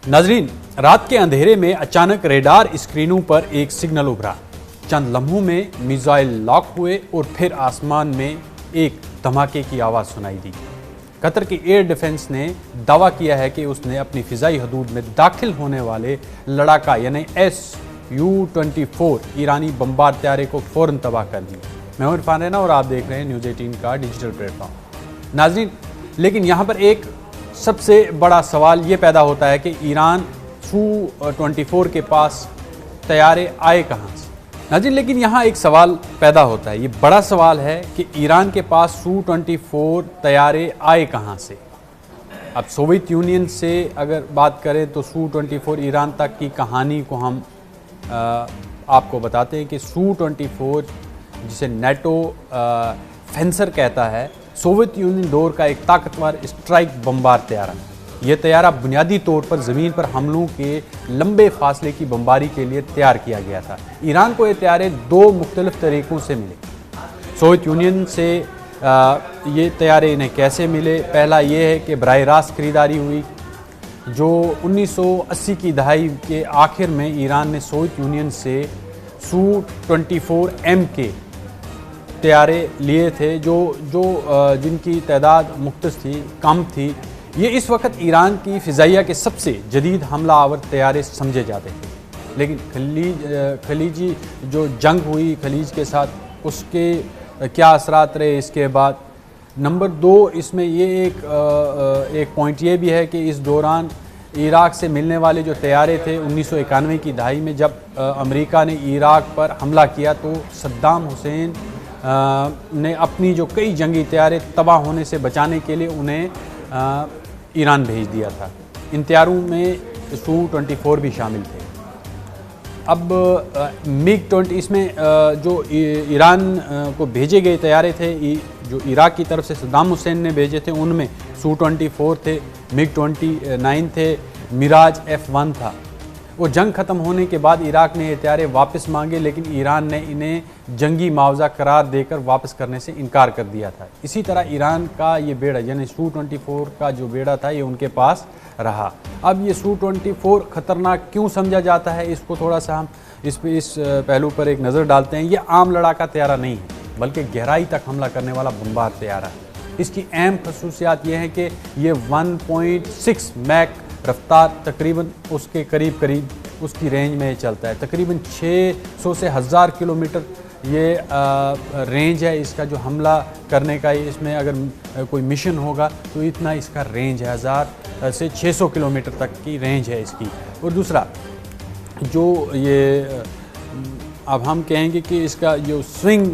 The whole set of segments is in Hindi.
नाजरीन, रात के अंधेरे में अचानक रेडार स्क्रीनों पर एक सिग्नल उभरा। चंद लम्हों में मिसाइल लॉक हुए और फिर आसमान में एक धमाके की आवाज़ सुनाई दी। कतर की एयर डिफेंस ने दावा किया है कि उसने अपनी फ़िज़ाई हदूद में दाखिल होने वाले लड़ाका यानी Su-24 ईरानी बमबार तैयारे को फ़ौरन तबाह कर दिया। मैं हूं इरफान रैना और आप देख रहे हैं न्यूज़ 18 का डिजिटल प्लेटफॉर्म। नाज़रीन, लेकिन यहाँ पर एक सबसे बड़ा सवाल ये पैदा होता है कि ईरान Su-24 के पास तैयारे आए कहाँ से। नाज़रीन, लेकिन यहाँ एक सवाल पैदा होता है, ये बड़ा सवाल है कि ईरान के पास Su-24 तैयारे आए कहाँ से। अब सोवियत यूनियन से अगर बात करें तो Su-24 ईरान तक की कहानी को हम आपको बताते हैं कि Su-24 जिसे नेटो फेंसर कहता है, सोवियत यूनियन दौर का एक ताकतवर स्ट्राइक बमबार तैयारा। यह तैयारा बुनियादी तौर पर ज़मीन पर हमलों के लंबे फासले की बमबारी के लिए तैयार किया गया था। ईरान को ये तैयारे दो मुख्तलिफ तरीक़ों से मिले। सोवियत यूनियन से ये तैयारे इन्हें कैसे मिले? पहला ये है कि बराह रास्त खरीदारी हुई, जो 1980 की दहाई के आखिर में ईरान ने सोवियत यूनियन से Su-24M के तैयारे लिए थे, जिनकी तादाद मुख्तस थी, कम थी। ये इस वक्त ईरान की फ़िज़ाइया के सबसे जदीद हमला आवर तैयारे समझे जाते थे। लेकिन खलीजी जो जंग हुई खलीज के साथ, उसके क्या असरात रहे इसके बाद। नंबर 2, इसमें ये एक पॉइंट ये भी है कि इस दौरान इराक़ से मिलने वाले जो तैयारे थे 1991 की दहाई में जब अमेरिका ने इराक़ पर हमला किया तो सद्दाम हुसैन ने अपनी जो कई जंगी तैयारे तबाह होने से बचाने के लिए उन्हें ईरान भेज दिया था। इन तैयारों में Su-24 भी शामिल थे। अब MiG-20 इसमें जो ईरान को भेजे गए तैयारे थे, जो इराक़ की तरफ से सद्दाम हुसैन ने भेजे थे, उनमें Su-24 थे, MiG-29 थे, मिराज F-1 था। वो जंग ख़त्म होने के बाद इराक़ ने ये तैयारे वापस मांगे, लेकिन ईरान ने इन्हें जंगी मुआवजा करार देकर वापस करने से इनकार कर दिया था। इसी तरह ईरान का ये बेड़ा यानी Su-24 का जो बेड़ा था, ये उनके पास रहा। अब ये Su-24 ख़तरनाक क्यों समझा जाता है, इसको थोड़ा सा हम इस पहलू पर एक नज़र डालते हैं। ये आम लड़ाका तैयारा नहीं है, बल्कि गहराई तक हमला करने वाला बमबार तैयारा है। इसकी अहम खसूसियात ये हैं कि ये 1.6 मैक रफ्तार तकरीबन उसके करीब उसकी रेंज में चलता है। तकरीबन 600 से 1000 किलोमीटर ये रेंज है इसका जो हमला करने का। इसमें अगर कोई मिशन होगा तो इतना इसका रेंज है, 1000 से 600 किलोमीटर तक की रेंज है इसकी। और दूसरा जो ये अब हम कहेंगे कि इसका जो स्विंग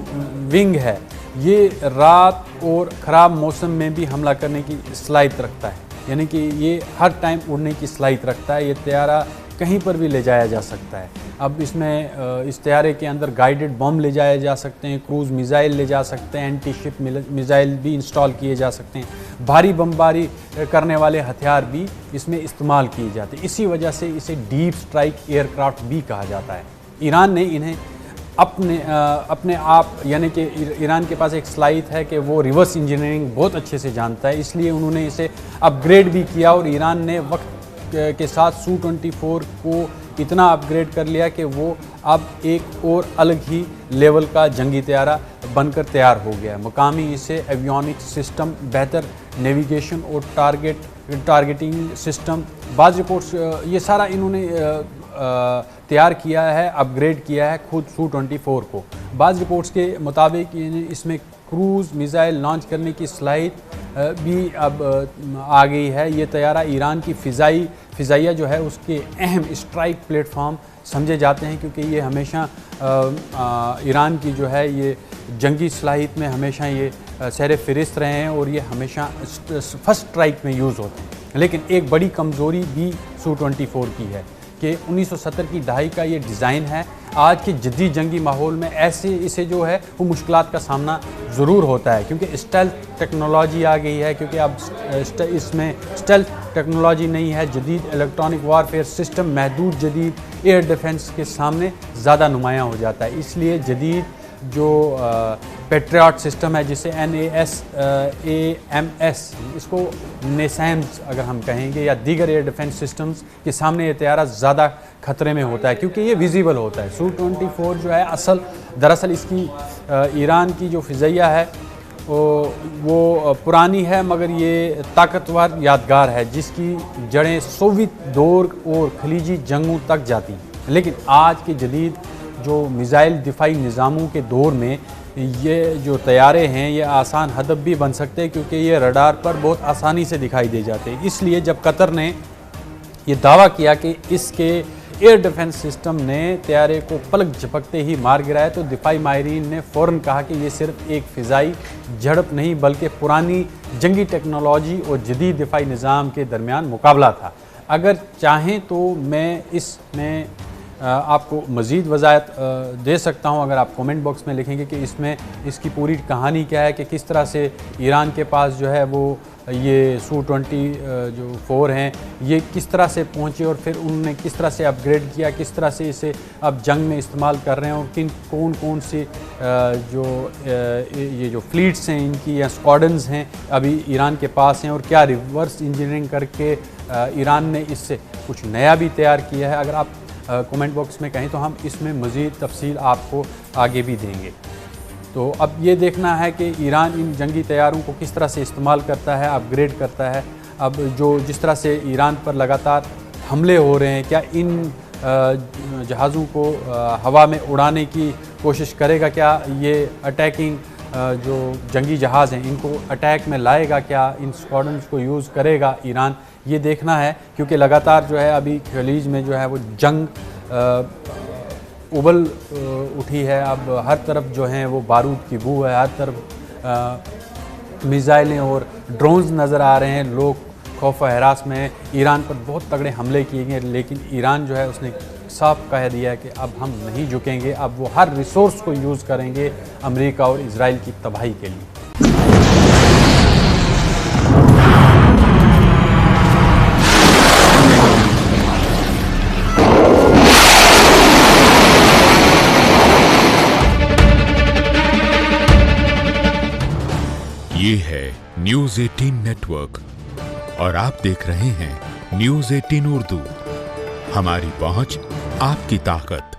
विंग है, ये रात और ख़राब मौसम में भी हमला करने की सलाहियत रखता है, यानी कि ये हर टाइम उड़ने की सलाहियत रखता है। ये तैयारा कहीं पर भी ले जाया जा सकता है। अब इसमें इस तैयारे के अंदर गाइडेड बम ले जाए जा सकते हैं, क्रूज़ मिज़ाइल ले जा सकते हैं, एंटी शिप मिज़ाइल भी इंस्टॉल किए जा सकते हैं, भारी बमबारी करने वाले हथियार भी इसमें इस्तेमाल किए जाते हैं। इसी वजह से इसे डीप स्ट्राइक एयरक्राफ्ट भी कहा जाता है। ईरान ने इन्हें अपने आप यानी कि ईरान के पास एक सलाहियत है कि वो रिवर्स इंजीनियरिंग बहुत अच्छे से जानता है, इसलिए उन्होंने इसे अपग्रेड भी किया और ईरान ने वक्त के साथ Su-24 को इतना अपग्रेड कर लिया कि वो अब एक और अलग ही लेवल का जंगी तैयारा बनकर तैयार हो गया है। मकामी इसे एवियोनिक्स सिस्टम, बेहतर नेविगेशन और टारगेटिंग सिस्टम, बाज़ रिपोर्ट्स, ये सारा इन्होंने तैयार किया है, अपग्रेड किया है खुद Su-24 को। बाज़ रिपोर्ट्स के मुताबिक इसमें क्रूज़ मिज़ाइल लॉन्च करने की सलाहियत भी अब आ गई है। ये तैयारा ईरान की फ़िज़ाइया जो है उसके अहम स्ट्राइक प्लेटफॉर्म समझे जाते हैं, क्योंकि ये हमेशा ईरान की जो है ये जंगी सलाहियत में हमेशा ये सर फ़हरिस्त रहे हैं और ये हमेशा फर्स्ट स्ट्राइक में यूज़ होते हैं। लेकिन एक बड़ी कमज़ोरी भी Su-24 की है कि 1970 की दहाई का ये डिज़ाइन है। आज के जदीद जंगी माहौल में इसे जो है वो मुश्किलात का सामना ज़रूर होता है, क्योंकि स्टेल्थ टेक्नोलॉजी आ गई है। क्योंकि अब इसमें स्टेल्थ टेक्नोलॉजी नहीं है, जदीद इलेक्ट्रॉनिक वारफेयर सिस्टम महदूद जदीद एयर डिफेंस के सामने ज़्यादा नुमायाँ हो जाता है। इसलिए जदीद जो पेट्रियट सिस्टम है जिसे NASAMS, इसको नेसैम्स अगर हम कहेंगे, या दीगर एयर डिफेंस सिस्टम्स के सामने ये तैयारा ज़्यादा खतरे में होता है क्योंकि ये विजिबल होता है। Su-24 जो है दरअसल इसकी ईरान की जो फ़िज़ाइया है वो पुरानी है, मगर ये ताकतवर यादगार है जिसकी जड़ें सोवियत दौर और खलीजी जंगों तक जाती हैं। लेकिन आज के जदीद जो मिसाइल दिफाई निज़ामों के दौर में ये जो तैयारे हैं ये आसान हदफ भी बन सकते हैं क्योंकि ये रडार पर बहुत आसानी से दिखाई दे जाते हैं। इसलिए जब कतर ने ये दावा किया कि इसके एयर डिफेंस सिस्टम ने तैयारे को पलक झपकते ही मार गिराया, तो दिफाई माहिरीन ने फ़ौरन कहा कि ये सिर्फ एक फ़िज़ाई झड़प नहीं बल्कि पुरानी जंगी टेक्नोलॉजी और जदीद दिफाई निज़ाम के दरमियान मुकाबला था। अगर चाहें तो मैं इसमें आपको मज़ीद वज़ाहत दे सकता हूं अगर आप कमेंट बॉक्स में लिखेंगे कि इसमें इसकी पूरी कहानी क्या है, कि किस तरह से ईरान के पास जो है वो ये Su-24 हैं ये किस तरह से पहुंचे और फिर उन्होंने किस तरह से अपग्रेड किया, किस तरह से इसे अब जंग में इस्तेमाल कर रहे हैं और कौन सी ये जो फ्लीट्स हैं इनकी या स्क्वाड्रन्स हैं अभी ईरान के पास हैं और क्या रिवर्स इंजीनियरिंग करके ईरान ने इससे कुछ नया भी तैयार किया है। अगर आप कमेंट बॉक्स में कहें तो हम इसमें मज़ीद तफसील आपको आगे भी देंगे। तो अब ये देखना है कि ईरान इन जंगी तैयारों को किस तरह से इस्तेमाल करता है, अपग्रेड करता है। अब जिस तरह से ईरान पर लगातार हमले हो रहे हैं, क्या इन जहाज़ों को हवा में उड़ाने की कोशिश करेगा, क्या ये अटैकिंग जो जंगी जहाज़ हैं इनको अटैक में लाएगा, क्या इन स्क्वाड्रन्स को यूज़ करेगा ईरान, ये देखना है। क्योंकि लगातार जो है अभी खलीज में जो है वो जंग उबल उठी है। अब हर तरफ जो हैं वो बारूद की बू है, हर तरफ मिसाइलें और ड्रोन्स नज़र आ रहे हैं। लोग खौफ व हरास में हैं। ईरान पर बहुत तगड़े हमले किए गए, लेकिन ईरान जो है उसने साफ कह दिया है कि अब हम नहीं झुकेंगे, अब वो हर रिसोर्स को यूज़ करेंगे अमेरिका और इजराइल की तबाही के लिए। ये है न्यूज़ 18 नेटवर्क और आप देख रहे हैं न्यूज़ 18 उर्दू। हमारी पहुंच, आपकी ताकत।